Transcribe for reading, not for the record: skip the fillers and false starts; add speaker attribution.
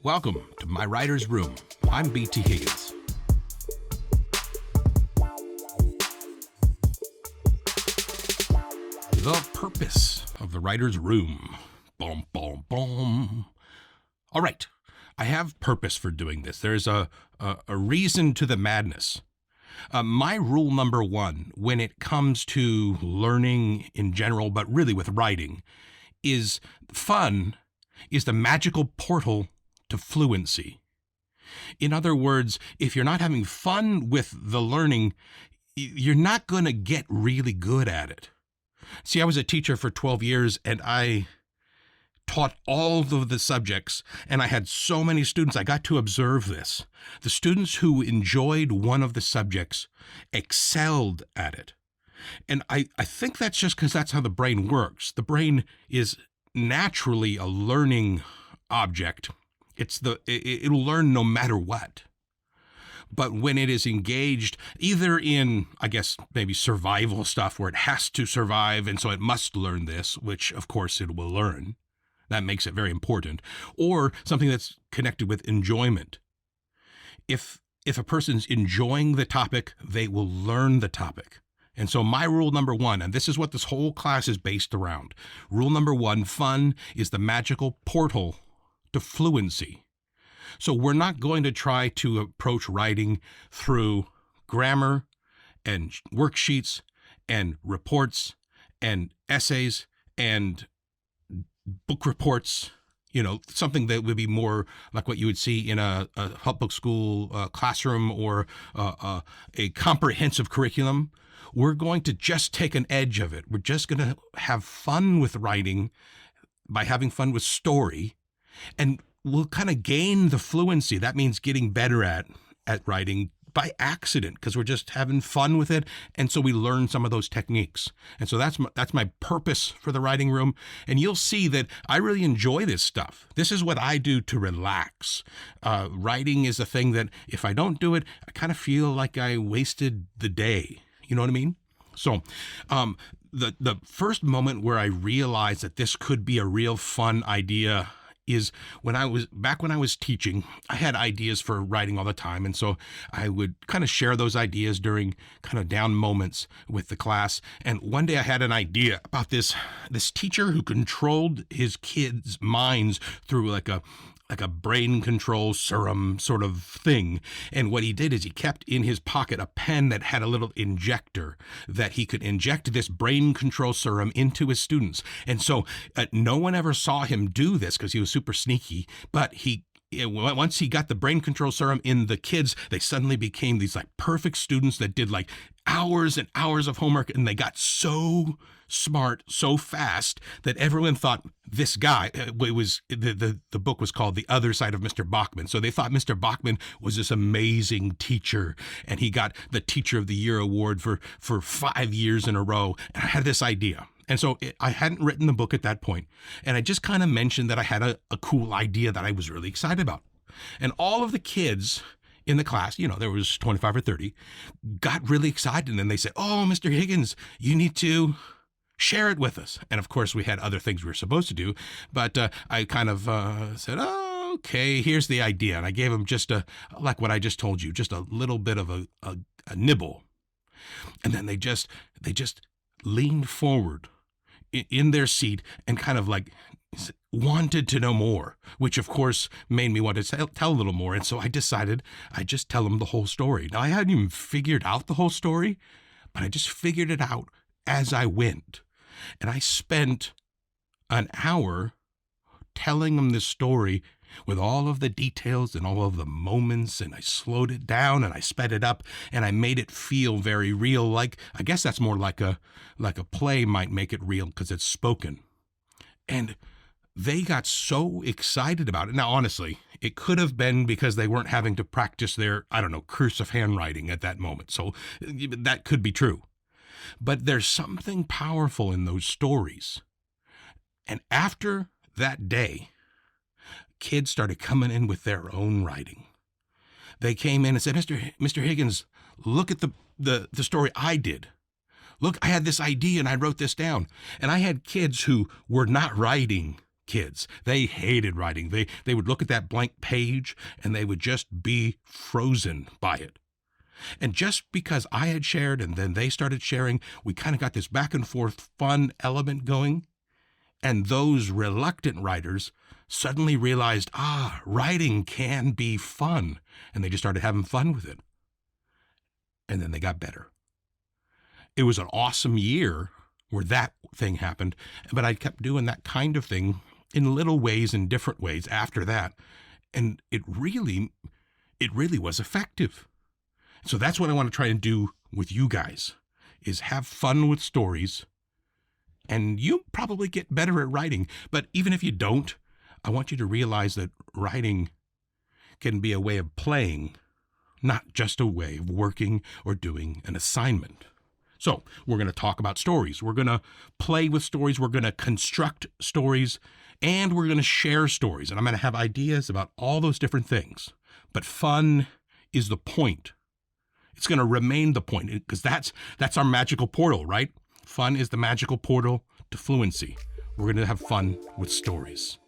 Speaker 1: Welcome to My Writer's Room. I'm B.T. Higgins. The purpose of the writer's room. Boom, boom, boom. All right, I have purpose for doing this. There's a reason to the madness. My rule number one when it comes to learning in general, but really with writing, is fun is the magical portal to fluency. In other words, if you're not having fun with the learning, you're not going to get really good at it. See, I was a teacher for 12 years and I taught all of the subjects, and I had so many students. I got to observe this. The students who enjoyed one of the subjects excelled at it. And I think that's just because that's how the brain works. The brain is naturally a learning object. It'll learn no matter what. But when it is engaged either in, I guess, maybe survival stuff where it has to survive and so it must learn this, which of course it will learn. That makes it very important. Or something that's connected with enjoyment. If a person's enjoying the topic, they will learn the topic. And so my rule number one, and this is what this whole class is based around. Rule number one, fun is the magical portal to fluency. So we're not going to try to approach writing through grammar and worksheets and reports and essays and book reports, something that would be more like what you would see in a public school classroom or a comprehensive curriculum. We're going to just take an edge of it. We're just going to have fun with writing by having fun with story. And we'll kind of gain the fluency. That means getting better at writing by accident because we're just having fun with it. And so we learn some of those techniques. And so that's my purpose for the writing room. And you'll see that I really enjoy this stuff. This is what I do to relax. Writing is a thing that if I don't do it, I kind of feel like I wasted the day. You know what I mean? So the first moment where I realized that this could be a real fun idea is when I was teaching. I had ideas for writing all the time. And so I would kind of share those ideas during kind of down moments with the class. And one day I had an idea about this teacher who controlled his kids' minds through like a brain control serum sort of thing. And what he did is he kept in his pocket a pen that had a little injector that he could inject this brain control serum into his students. And so no one ever saw him do this because he was super sneaky, but once he got the brain control serum in the kids, they suddenly became these like perfect students that did like hours and hours of homework, and they got so smart so fast that everyone thought this guy, it was the book was called The Other Side of Mr. Bachman. So they thought Mr. Bachman was this amazing teacher, and he got the Teacher of the Year award for 5 years in a row. And I had this idea. And so I hadn't written the book at that point. And I just kind of mentioned that I had a cool idea that I was really excited about. And all of the kids in the class, there was 25 or 30, got really excited. And they said, "Oh, Mr. Higgins, you need to share it with us." And of course, we had other things we were supposed to do. But I kind of said, "Oh, okay, here's the idea." And I gave them just like what I just told you, just a little bit of a nibble. And then they just leaned forward in their seat and kind of like wanted to know more, which of course made me want to tell a little more. And so I decided I'd just tell them the whole story. Now, I hadn't even figured out the whole story, but I just figured it out as I went. And I spent an hour telling them this story with all of the details and all of the moments, and I slowed it down and I sped it up and I made it feel very real. Like, I guess that's more like a play might make it real because it's spoken. And they got so excited about it. Now, honestly, it could have been because they weren't having to practice their, cursive handwriting at that moment. So that could be true. But there's something powerful in those stories. And after that day, kids started coming in with their own writing. They came in and said, Mr. Higgins, look at the story I did. Look, I had this idea and I wrote this down. And I had kids who were not writing kids. They hated writing. They would look at that blank page and they would just be frozen by it. And just because I had shared and then they started sharing, we kind of got this back and forth fun element going. And those reluctant writers suddenly realized, writing can be fun. And they just started having fun with it. And then they got better. It was an awesome year where that thing happened, but I kept doing that kind of thing in little ways, in different ways after that. And it really was effective. So that's what I want to try and do with you guys, is have fun with stories. And you probably get better at writing. But even if you don't, I want you to realize that writing can be a way of playing, not just a way of working or doing an assignment. So we're going to talk about stories. We're going to play with stories. We're going to construct stories. And we're going to share stories. And I'm going to have ideas about all those different things. But fun is the point. It's going to remain the point, because that's our magical portal, right? Fun is the magical portal to fluency. We're going to have fun with stories.